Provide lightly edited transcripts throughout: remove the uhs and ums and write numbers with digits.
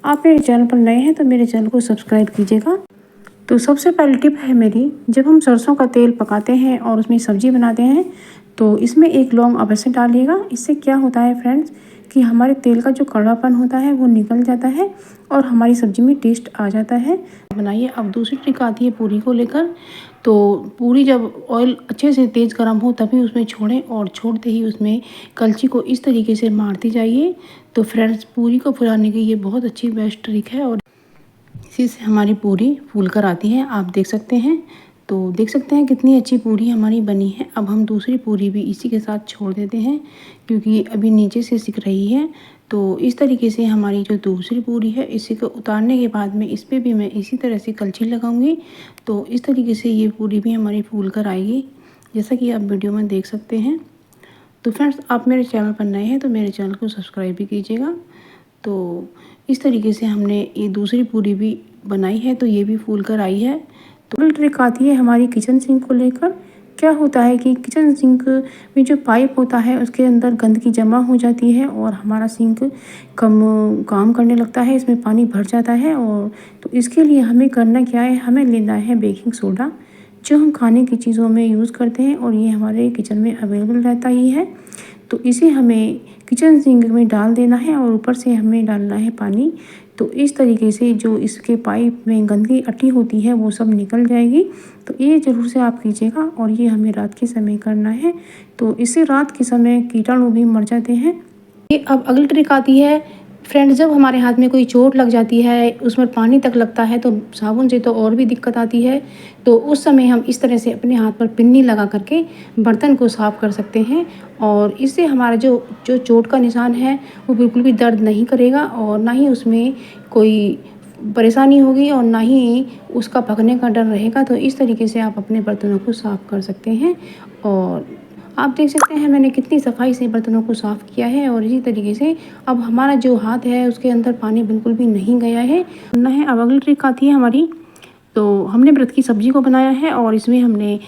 आप मेरे चैनल पर नए हैं तो मेरे चैनल को सब्सक्राइब कीजिएगा। तो सबसे पहली टिप है मेरी, जब हम सरसों का तेल पकाते हैं और उसमें सब्जी बनाते हैं तो इसमें एक लौंग अवश्य डालिएगा। इससे क्या होता है फ्रेंड्स कि हमारे तेल का जो कड़वापन होता है वो निकल जाता है और हमारी सब्जी में टेस्ट आ जाता है। बनाइए। अब दूसरी ट्रिक आती है पूरी को लेकर। तो पूरी जब ऑयल अच्छे से तेज़ गर्म हो तभी उसमें छोड़ें और छोड़ते ही उसमें कलछी को इस तरीके से मारती जाइए। तो फ्रेंड्स पूरी को फुलाने की ये बहुत अच्छी बेस्ट ट्रिक है और इसी से हमारी पूरी फूल कर आती है। आप देख सकते हैं। तो देख सकते हैं कितनी अच्छी पूरी हमारी बनी है। अब हम दूसरी पूरी भी इसी के साथ छोड़ देते हैं क्योंकि अभी नीचे से सिक रही है। तो इस तरीके से हमारी जो दूसरी पूरी है इसी को उतारने के बाद में इस पर भी मैं इसी तरह से कलछी लगाऊंगी। तो इस तरीके से ये पूरी भी हमारी फूल कर आएगी, जैसा कि आप वीडियो में देख सकते हैं। तो फ्रेंड्स, आप मेरे चैनल पर नए हैं तो मेरे चैनल को सब्सक्राइब भी कीजिएगा। तो इस तरीके से हमने ये दूसरी पूरी भी बनाई है तो ये भी फूल कर आई है। तो ट्रिक आती है हमारी किचन सिंक को लेकर। क्या होता है कि किचन सिंक में जो पाइप होता है उसके अंदर गंदगी जमा हो जाती है और हमारा सिंक कम काम करने लगता है, इसमें पानी भर जाता है। और तो इसके लिए हमें करना क्या है, हमें लेना है बेकिंग सोडा जो हम खाने की चीज़ों में यूज़ करते हैं और ये हमारे किचन में अवेलेबल रहता ही है। तो इसे हमें किचन सिंक में डाल देना है और ऊपर से हमें डालना है पानी। तो इस तरीके से जो इसके पाइप में गंदगी अटी होती है वो सब निकल जाएगी। तो ये ज़रूर से आप कीजिएगा और ये हमें रात के समय करना है। तो इससे रात के समय कीटाणु भी मर जाते हैं। ये अब अगली ट्रिक आती है फ्रेंड्स, जब हमारे हाथ में कोई चोट लग जाती है, उसमें पानी तक लगता है तो साबुन से तो और भी दिक्कत आती है। तो उस समय हम इस तरह से अपने हाथ पर पिन्नी लगा करके बर्तन को साफ़ कर सकते हैं और इससे हमारा जो जो चोट का निशान है वो बिल्कुल भी दर्द नहीं करेगा और ना ही उसमें कोई परेशानी होगी और ना ही उसका पकने का डर रहेगा। तो इस तरीके से आप अपने बर्तनों को साफ़ कर सकते हैं और आप देख सकते हैं मैंने कितनी सफाई से बर्तनों को साफ़ किया है। और इसी तरीके से अब हमारा जो हाथ है उसके अंदर पानी बिल्कुल भी नहीं गया है। अब अगली ट्रिक आती है हमारी। तो हमने व्रत की सब्जी को बनाया है और इसमें हमने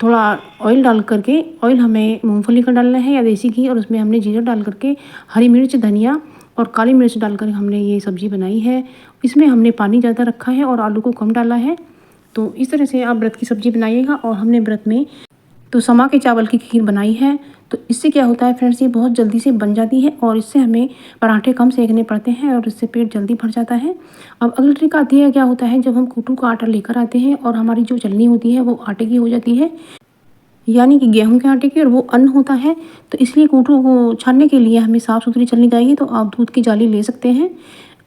थोड़ा ऑयल डाल करके, ऑयल हमें मूंगफली का डालना है या देसी घी, और उसमें हमने जीरा डाल करके हरी मिर्च, धनिया और काली मिर्च डालकर हमने ये सब्ज़ी बनाई है। इसमें हमने पानी ज़्यादा रखा है और आलू को कम डाला है। तो इस तरह से आप व्रत की सब्ज़ी बनाइएगा। और हमने व्रत में तो समा के चावल की खीर बनाई है। तो इससे क्या होता है फ्रेंड्स, ये बहुत जल्दी से बन जाती है और इससे हमें पराठे कम सेकने पड़ते हैं और इससे पेट जल्दी भर जाता है। अब अगली ट्रिक आती है, क्या होता है जब हम कूटू का आटा लेकर आते हैं और हमारी जो चलनी होती है वो आटे की हो जाती है, यानी कि गेहूं के आटे की, और वो अन्न होता है। तो इसलिए कूटू को छानने के लिए हमें साफ़ सुथरी चलनी चाहिए। तो आप दूध की जाली ले सकते हैं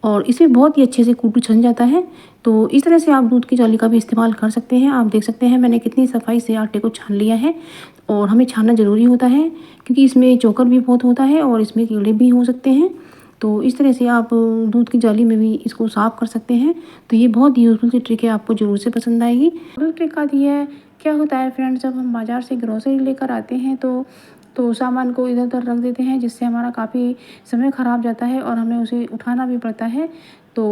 और इसमें बहुत ही अच्छे से कूटू छन जाता है। तो इस तरह से आप दूध की जाली का भी इस्तेमाल कर सकते हैं। आप देख सकते हैं मैंने कितनी सफाई से आटे को छान लिया है। और हमें छानना ज़रूरी होता है क्योंकि इसमें चोकर भी बहुत होता है और इसमें कीड़े भी हो सकते हैं। तो इस तरह से आप दूध की जाली में भी इसको साफ़ कर सकते हैं। तो ये बहुत यूज़फुल सी ट्रिक है, आपको ज़रूर से पसंद आएगी। अगली ट्रिक आती है, क्या होता है फ्रेंड्स, जब हम बाज़ार से ग्रोसरी लेकर आते हैं तो सामान को इधर उधर रख देते हैं जिससे हमारा काफ़ी समय ख़राब जाता है और हमें उसे उठाना भी पड़ता है। तो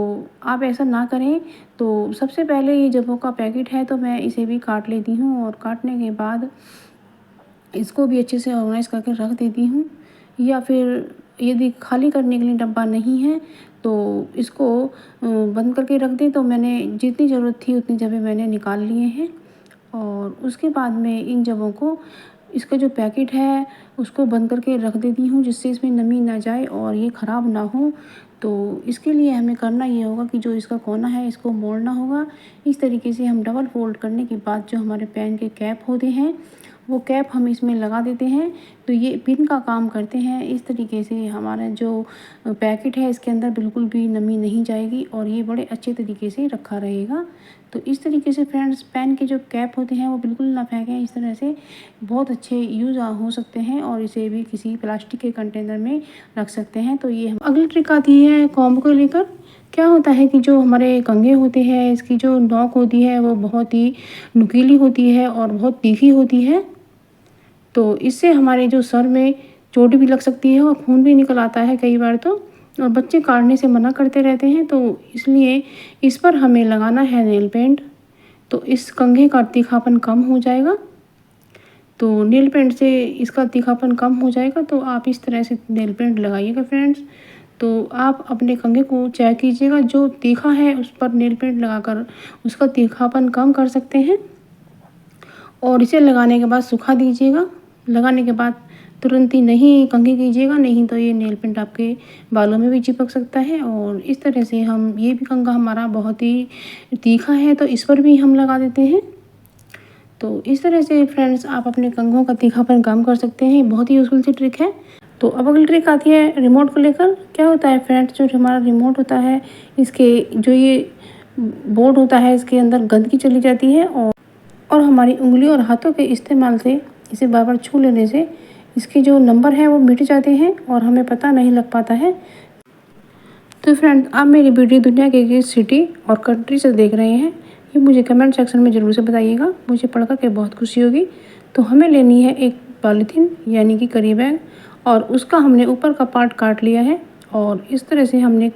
आप ऐसा ना करें। तो सबसे पहले ये जबों का पैकेट है तो मैं इसे भी काट लेती हूँ और काटने के बाद इसको भी अच्छे से ऑर्गेनाइज़ करके रख देती हूँ। या फिर यदि खाली करने के लिए डब्बा नहीं है तो इसको बंद करके रख दें। तो मैंने जितनी ज़रूरत थी उतनी जगह मैंने निकाल लिए हैं और उसके बाद में इन जगहों को, इसका जो पैकेट है उसको बंद करके रख देती हूँ जिससे इसमें नमी ना जाए और ये ख़राब ना हो। तो इसके लिए हमें करना ये होगा कि जो इसका कोना है इसको मोड़ना होगा। इस तरीके से हम डबल फोल्ड करने के बाद जो हमारे पैन के कैप होते हैं वो कैप हम इसमें लगा देते हैं। तो ये पिन का काम करते हैं। इस तरीके से हमारा जो पैकेट है इसके अंदर बिल्कुल भी नमी नहीं जाएगी और ये बड़े अच्छे तरीके से रखा रहेगा। तो इस तरीके से फ्रेंड्स पैन के जो कैप होते हैं वो बिल्कुल ना फेंकें। इस तरह से बहुत अच्छे यूज़ हो सकते हैं और इसे भी किसी प्लास्टिक के कंटेनर में रख सकते हैं। तो ये अगली ट्रिक आती है कॉम्ब को लेकर। क्या होता है कि जो हमारे कंघे होते हैं इसकी जो नोक होती है वो बहुत ही नुकीली होती है और बहुत तीखी होती है। तो इससे हमारे जो सर में चोट भी लग सकती है और खून भी निकल आता है कई बार। तो और बच्चे काटने से मना करते रहते हैं। तो इसलिए इस पर हमें लगाना है नेल पेंट। तो इस कंघे का तीखापन कम हो जाएगा। तो नेल पेंट से इसका तीखापन कम हो जाएगा। तो आप इस तरह से नेल पेंट लगाइएगा फ्रेंड्स। तो आप अपने कंघे को चेक कीजिएगा, जो तीखा है उस पर नेल पेंट लगाकर उसका तीखापन कम कर सकते हैं। और इसे लगाने के बाद सुखा दीजिएगा। लगाने के बाद तुरंत ही नहीं कंघी कीजिएगा, नहीं तो ये नेल पेंट आपके बालों में भी चिपक सकता है। और इस तरह से हम ये भी कंघा हमारा बहुत ही तीखा है तो इस पर भी हम लगा देते हैं। तो इस तरह से फ्रेंड्स आप अपने कंघों का तीखापन कम कर सकते हैं। बहुत ही यूजफुल सी ट्रिक है। तो अब अगली ट्रिक आती है रिमोट को लेकर। क्या होता है फ्रेंड्स, जो हमारा रिमोट होता है इसके जो ये बोर्ड होता है इसके अंदर गंदगी चली जाती है और हमारी उंगली और हाथों के इस्तेमाल से इसे बार बार छू लेने से इसके जो नंबर हैं वो मिट जाते हैं और हमें पता नहीं लग पाता है। तो फ्रेंड्स, आप मेरी वीडियो दुनिया के किस सिटी और कंट्री से देख रहे हैं ये मुझे कमेंट सेक्शन में ज़रूर से बताइएगा। मुझे पढ़कर के बहुत खुशी होगी। तो हमें लेनी है एक पॉलीथीन यानी कि करी बैग, और उसका हमने ऊपर का पार्ट काट लिया है और इस तरह से हमने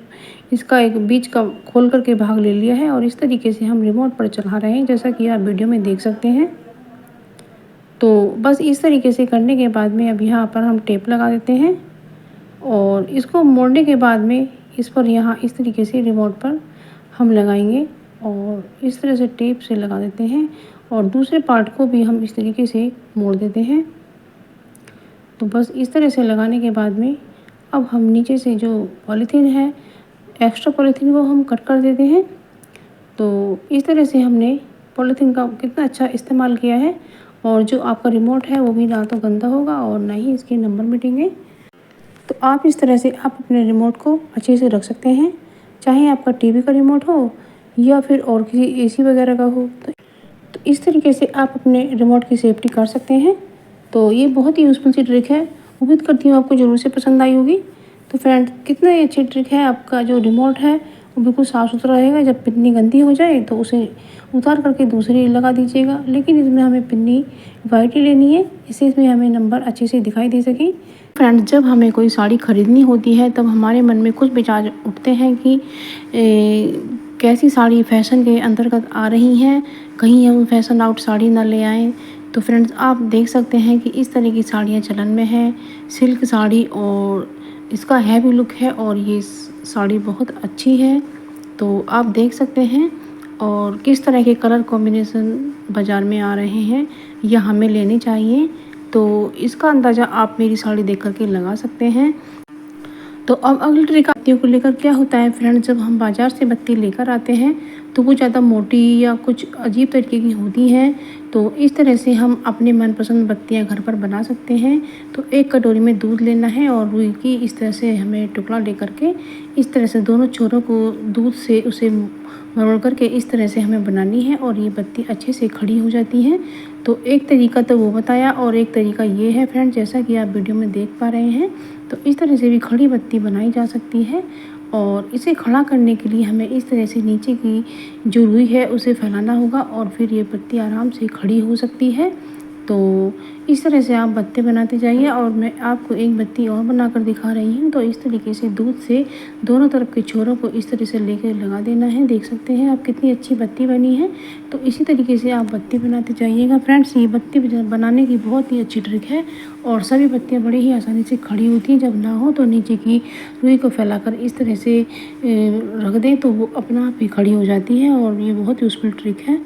इसका एक बीच का खोल करके भाग ले लिया है और इस तरीके से हम रिमोट पर चला रहे हैं, जैसा कि आप वीडियो में देख सकते हैं। तो बस इस तरीके से करने के बाद में अब यहाँ पर हम टेप लगा देते हैं और इसको मोड़ने के बाद में इस पर यहाँ इस तरीके से रिमोट पर हम लगाएंगे और इस तरह से टेप से लगा देते हैं और दूसरे पार्ट को भी हम इस तरीके से मोड़ देते हैं। तो बस इस तरह से लगाने के बाद में अब हम नीचे से जो पॉलीथीन है एक्स्ट्रा पॉलीथीन वो हम कट कर देते हैं। तो इस तरह से हमने पॉलीथीन का कितना अच्छा इस्तेमाल किया है और जो आपका रिमोट है वो भी ना तो गंदा होगा और ना ही इसके नंबर मिटेंगे। तो आप इस तरह से आप अपने रिमोट को अच्छे से रख सकते हैं, चाहे आपका टीवी का रिमोट हो या फिर और किसी एसी वगैरह का हो। तो इस तरीके से आप अपने रिमोट की सेफ्टी कर सकते हैं। तो ये बहुत ही यूज़फुल सी ट्रिक है। उम्मीद करती हूँ आपको ज़रूर से पसंद आई होगी। तो फ्रेंड्स, कितना ही अच्छी ट्रिक है। आपका जो रिमोट है वो बिल्कुल साफ़ सुथरा रहेगा। जब पिन्नी गंदी हो जाए तो उसे उतार करके दूसरी लगा दीजिएगा, लेकिन इसमें हमें पिन्नी वाइट ही लेनी है, इससे इसमें हमें नंबर अच्छे से दिखाई दे सके। फ्रेंड्स, जब हमें कोई साड़ी खरीदनी होती है तब हमारे मन में कुछ विचार उठते हैं कि कैसी साड़ी फैशन के अंतर्गत आ रही हैं, कहीं हम फैशन आउट साड़ी ना ले आएँ। तो फ्रेंड्स, आप देख सकते हैं कि इस तरह की साड़ियाँ चलन में हैं, सिल्क साड़ी, और इसका हैवी लुक है और ये साड़ी बहुत अच्छी है। तो आप देख सकते हैं और किस तरह के कलर कॉम्बिनेशन बाज़ार में आ रहे हैं या हमें लेने चाहिए। तो इसका अंदाज़ा आप मेरी साड़ी देख करके लगा सकते हैं। तो अब अगली ट्रिक बत्तियों को लेकर क्या होता है फ्रेंड्स, जब हम बाज़ार से बत्ती लेकर आते हैं तो वो ज़्यादा मोटी या कुछ अजीब तरीके की होती हैं। तो इस तरह से हम अपने मनपसंद बत्तियां घर पर बना सकते हैं। तो एक कटोरी में दूध लेना है और रुई की इस तरह से हमें टुकड़ा ले करके इस तरह से दोनों छोरों को दूध से उसे मरोड़ करके इस तरह से हमें बनानी है और ये बत्ती अच्छे से खड़ी हो जाती है। तो एक तरीका तो वो बताया और एक तरीका ये है फ्रेंड्स, जैसा कि आप वीडियो में देख पा रहे हैं। तो इस तरह से भी खड़ी बत्ती बनाई जा सकती है और इसे खड़ा करने के लिए हमें इस तरह से नीचे की जो रुई है उसे फैलाना होगा और फिर ये बत्ती आराम से खड़ी हो सकती है। तो इस तरह से आप बत्ती बनाते जाइए और मैं आपको एक बत्ती और बनाकर दिखा रही हूँ। तो इस तरीके से दूध से दोनों तरफ के छोरों को इस तरह से लेकर लगा देना है। देख सकते हैं आप कितनी अच्छी बत्ती बनी है। तो इसी तरीके से आप बत्ती बनाते जाइएगा फ्रेंड्स। ये बत्ती बनाने की बहुत ही अच्छी ट्रिक है और सभी बत्तियाँ बड़ी ही आसानी से खड़ी होती हैं। जब ना हो तो नीचे की रुई को फैलाकर इस तरह से रख दें तो वो अपना आप ही खड़ी हो जाती है और ये बहुत यूज़फुल ट्रिक है।